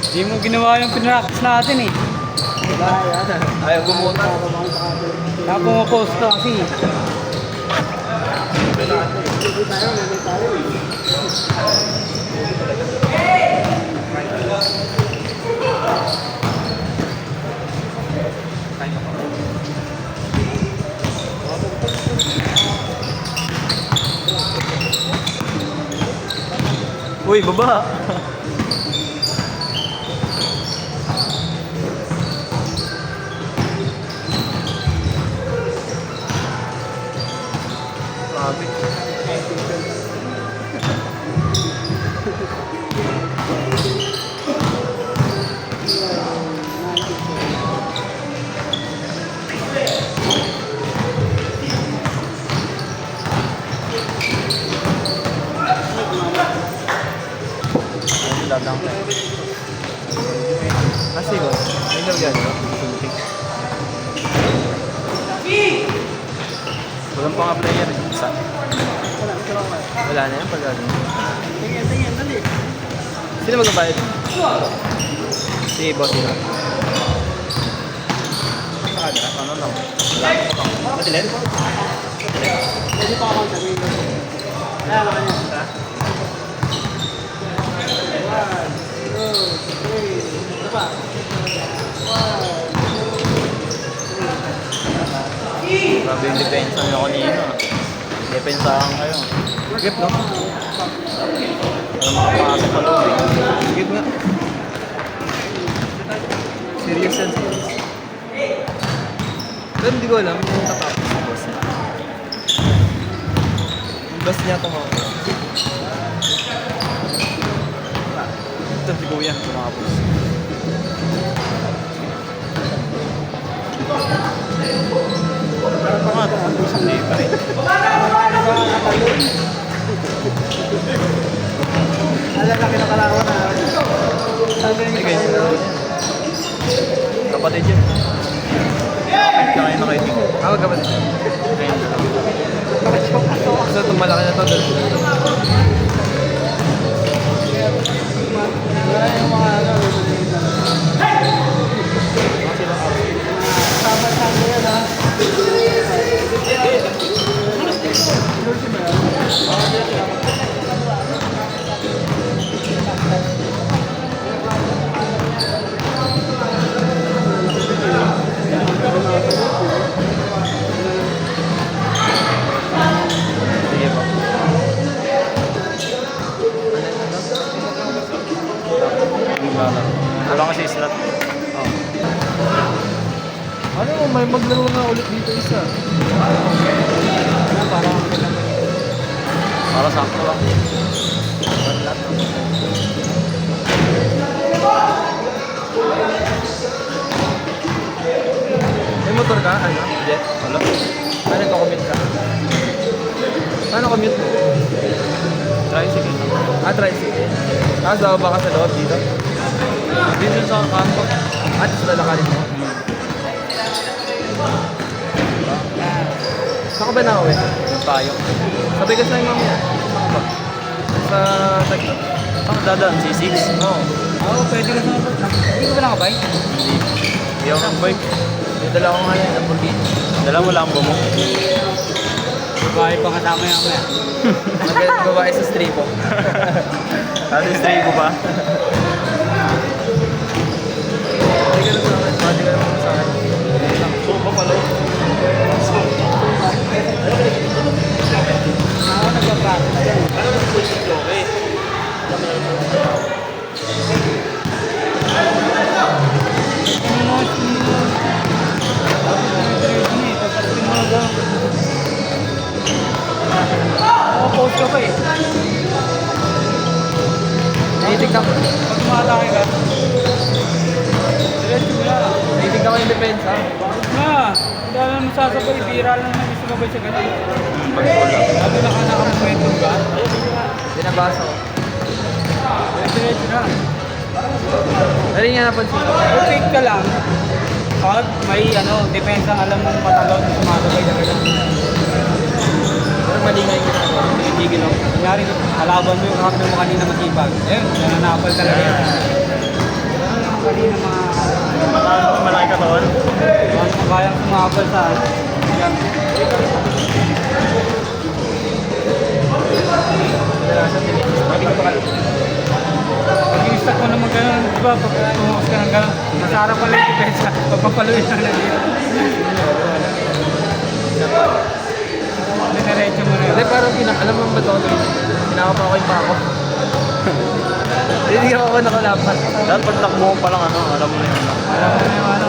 Hindi mo ginawa yung pinractice natin eh. Ayaw bumuta. Kaya pumapost ka kasi. Uy, baba! Grabe. Dadang ka. Kasi ba? May lagyan ba? Walang pa nga player. Isa. Wala na yan pag gano'n. Tingin, dali. Sino magbabayad? Si boss nila. Ano lang? Matilen? Pwede pa ako sabihin. Kaya naman yan. 1, 2, 3. Ano pa? 1, 2, 3. Grabe yung depensa nyo kanina. Depensahan kayo. Gip, no? Alam makapasok sa loob eh. Gip nga. Serious yan, serious. Pero hindi ko alam yung tatapos yung boss niya. Yung boss niya tumapos. Ito si Kuya tumapos. Meron pa nga tumapos hindi pa rin. Alalaki na kalawan na. Sabi Hindi kayo sila. Kapatid yun. Kapatid ka kayo nakaiting. Ako kapatid. Ngayon na lang. So itong malaki na to doon. wala yung mga ano. Sama-sama yan ha. Sige po. Wala kasi slot. Oh. Ano mo, may maglaro na ulit dito isa. Para sakto lang. May motor ka? Ano? Jet? Wala. Paano nagko-commute ka? Paano commute mo? Tricycle. Ah, tricycle. Tapos bababa ka sa loob dito? Dito sa kanto. At sa lalakarin mo. Saan ka ba nakauwi? Tayo. Sabi ka sa'yo mamaya. Saan ka ba? Sa Taglo. Saan ka dadaan? C6? Oo. Oo, pwede ka sa mga. Hindi ko ba nakabay? Hindi. Hindi ako nag-bike. May dala akong ano, Lamborghini. Dala mo lang ba mo? Bahay pa kasama yan maya. Nag-babae sa stripo. Sa stripo ba? Pwede ka na sa akin. Pwede ka na sa akin. So ba pala? Ako nagpa-practice yan. Ano ba sa ito? Okay. Post ka pa eh. Naitignan ko. Pag tumatake ka, diretso mo lang. Naitignan ko yung depensa. Hindi alam mo sasabay, bira lang na gusto mabay sa ganun. Pag-wala. Lalo na ka nakamomentum ka. Binabasa ko. Diretso na. Dali nga napansin ko. Perfect ka lang. Pag may depensa alam mong patalon, sumasabay na ganun. Pero mali nga yung ginagawa. Tigil ako. Kunyari, kalaban mo yung kakampi mo kanina masipag. Ayun, nananapal talaga yan. kayang sumabal sa yan. Kadalasan tinitis. Hindi ko pa Pag i-stack mo naman gano'n, di ba? Pag tumukas ka ng gano'n, masarap pala yung depensa. Pag papaluin lang na dito. Diniretso mo na yun. Hindi, parang alam mo ba ito? Pinakapakoy pa ako. Hindi ako nakalapat. Dapat pag takbo mo pa lang ano, alam mo na yun. Alam mo na yung ano,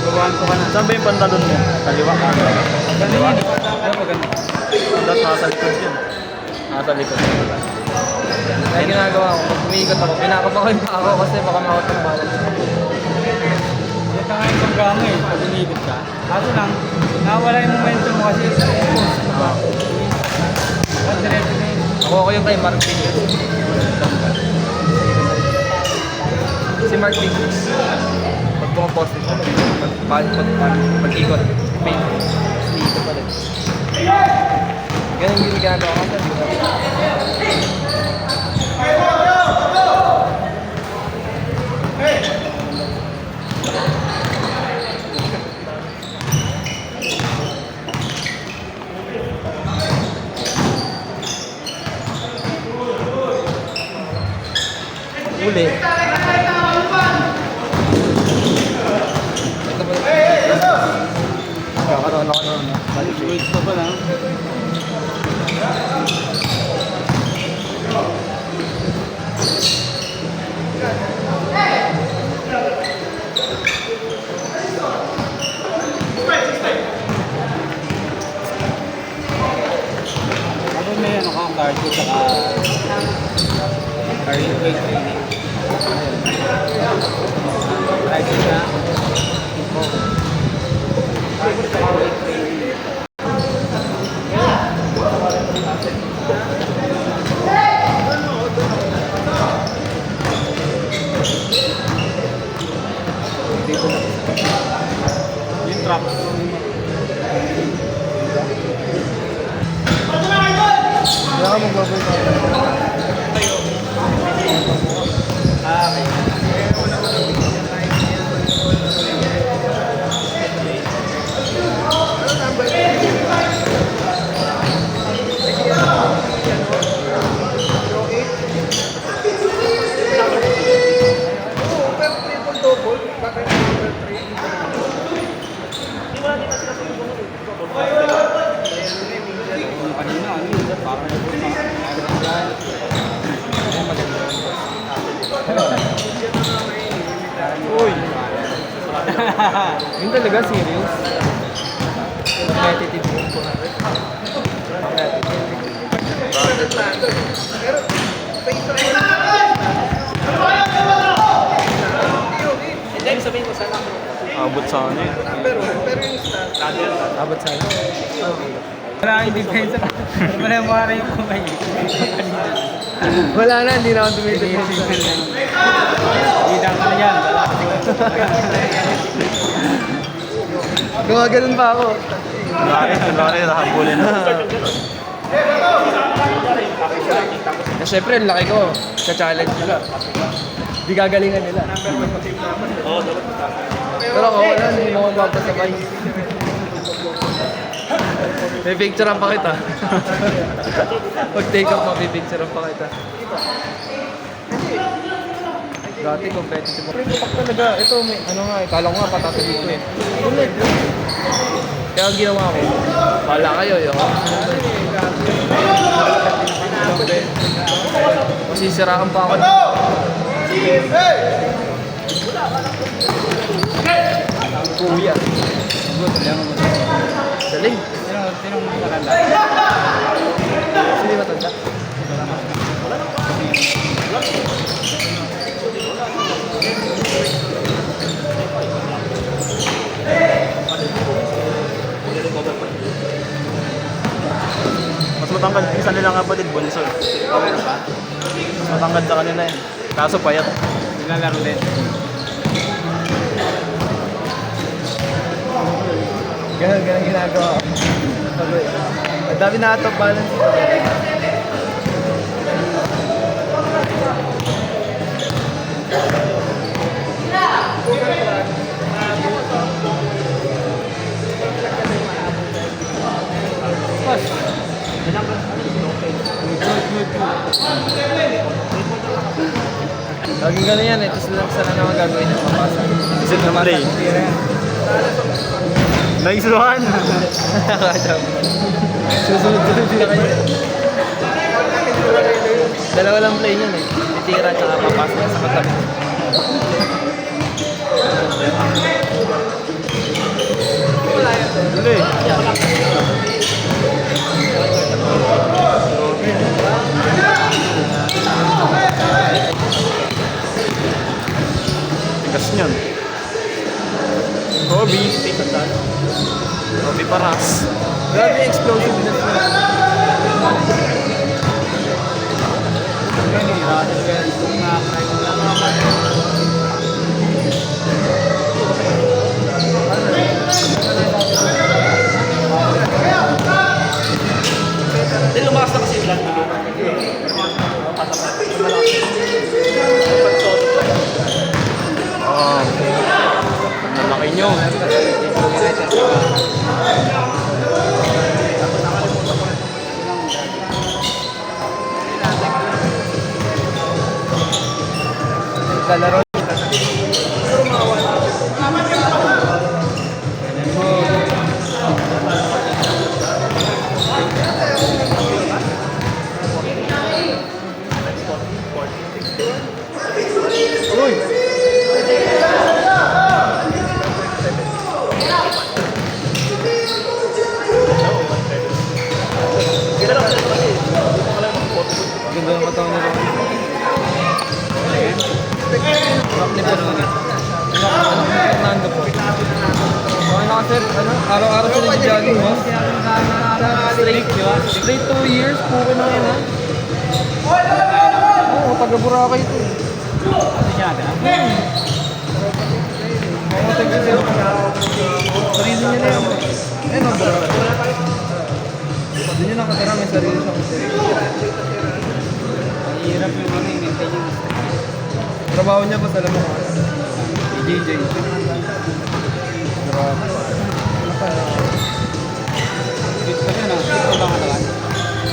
gawaan ko ka na. Saan ba yung pantalon mo? Kaliwa ka. Ganun yun. Ano pa ganun? Dapat nasa likod yun. Nasa likod. Kaya ginagawa ko, pag umiikot ako, pinakapakoy pa ako kasi baka makot ng balance. Ito nga yung pagkama eh, pag umibig ka. Kaso lang, nawala yung momentum mo kasi sa post. Diba? At diretso na yun. Ako yung kay Mark Pickles. Si Mark Pickles. Pag pumapost ito, pag-ikot, may dito pa rin. Ganun yung ginagawa ko. Uli. Ito ba? Kakaroon ako nun. Wait pa pala. Ako may ano ka, cardio saka cardio weight training. Cardio siya. Cardio saka weight training. Yung traps. Kaya ka magbaboy ka. Okay. Kanina, ano yun? Parang Uy! Yun talaga, serious. Competitive yun. Abot sa ano yun. Abot sa'yo. wala yung depensa. Wala yung mara yung kumay. Wala na, hindi na ako tumitigil. Hidang ka na yan. Gumaganon pa ako. Lari, nakabulin na. Eh, syempre, ang laki ko. Ka-challenge nila. Di gagalingan nila. Pero ako wala, hindi mo ako mapasabay. May picturean pa kita. Pag take up, mapipicturean pa kita. Dati competitive ako. Pak talaga, ito may ano nga, kala ko nga patata dito eh. Ulit. Kaya ang ginawa ko, wala kayo yun. Masisiraan pa ako. Kuya. Daling. Sinong matanda? Sino yung matanda? Mas matangkad, isa nilang kapatid, bunso. Mas matangkad sa kanila yun. Kaso payat. Nilalaro din. Ganun ginagawa ko. Ang dami na ito balance ito. Laging gano'n yan eh. Tapos sana naman gagawin niya mapasa. Kasi play. Nice one! Susunod-sunod sila kayo. Dalawa lang play niyan eh. Titira tsaka papasa niya sa katabi. Huli. Tigas niyan. Kobe. Kobe Paras. Grabe yung explosiveness niya. Lumakas na kasi yung vlog mo. Oh. Ang laki nyo. Kalaro. Ganda ng katawan nila. Rock ni Peroni. Fernando po. Okay na kasi, araw-araw sila nag-jogging mo. Straight 2 years, puko na yun ha. Oo, taga-Boracay ito eh. Kasi siya natin, ha? Oo, taga-Boracay. Sarili niya na yun. Ayun ang Boracay. Doon niya nakatira, may sarili siya kasi. Ang hirap yung ano, yung maintenance. Trabaho niya ba sa alam mo? JJ. Grabe. Fit ka yan, ha? Fit ka ba ang katawan?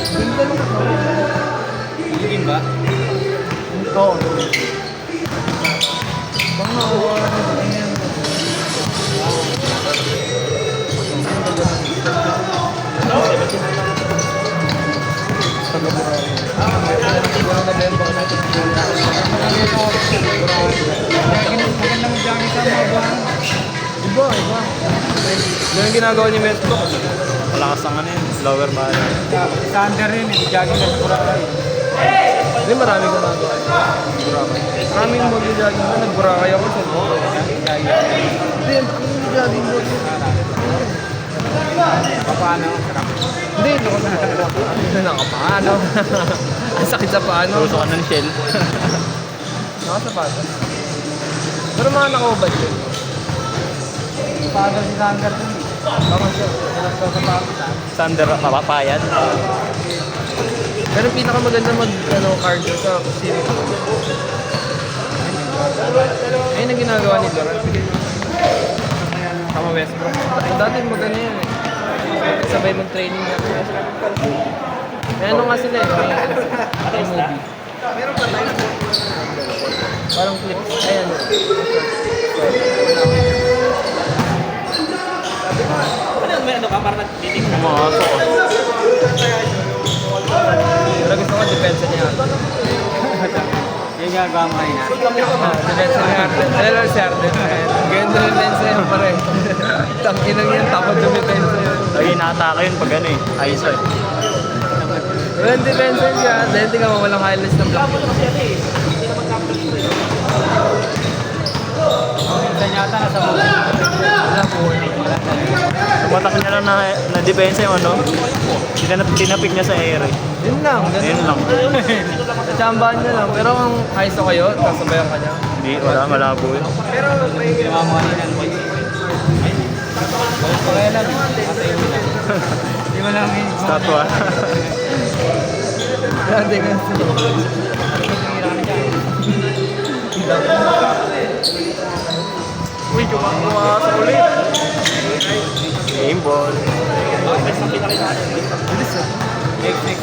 Ganda lang ako. Higin ba? Ito. Bang nakuha na ganyan. Taga-Boracay. Siguro na din baka natin. Maganda mo jogging sa mga buwan. Iba. Yan ang ginagawa ni Metro. Malakas ang ano yun. Lower body. Sa under rin, jogging na sa Boracay. Hindi, marami gumagawa. Boracay. Maraming mag-jogging na. Nag-Boracay ako sa Hindi, jogging mo. Paano? Sarap. Hindi, loko na. Nakapaano. Ang sakit sa paano. Tuso ka ng shell. Nakasapatos. Pero mga nakaubad yun. Paano si Sander dun? Baka siya. Sander, papapayad. Pero yung pinakamaganda cardio sa city. Ayun ang ginagawa ni Doran. Tama Westbrook. Dati maganda yan eh. Sabay mag-training na. May ano nga sila eh. May movie. Parang clips. Ayan. Mga aso. Pero gusto ko depensa niya. Yung gagamay na. Depensa niya. Alam si Arden. Ganda rin depensa yun pare. Tangkinang yan. Tapos yung depensa yun. Lagi nakataka yun pag ano eh. Aiso eh. Walang depensa siya. Dahil tingnan mo walang highlights ng black. Minsan yata nasa buwan. Wala po. Tumatak niya lang na depensa yung ano. Tinapik niya sa air eh. Yun lang. Ayun lang. Natsambahan niya lang. Pero kung ayos na kayo, kasabayan ka niya. Hindi, wala, malabo yun. Ginawa mo kanina ng voice. Bawal pa kaya lang. Matay mo lang. Hindi mo lang yung... Statwa. Grabe ka. Uy, kumasa ulit. Game ball. Next.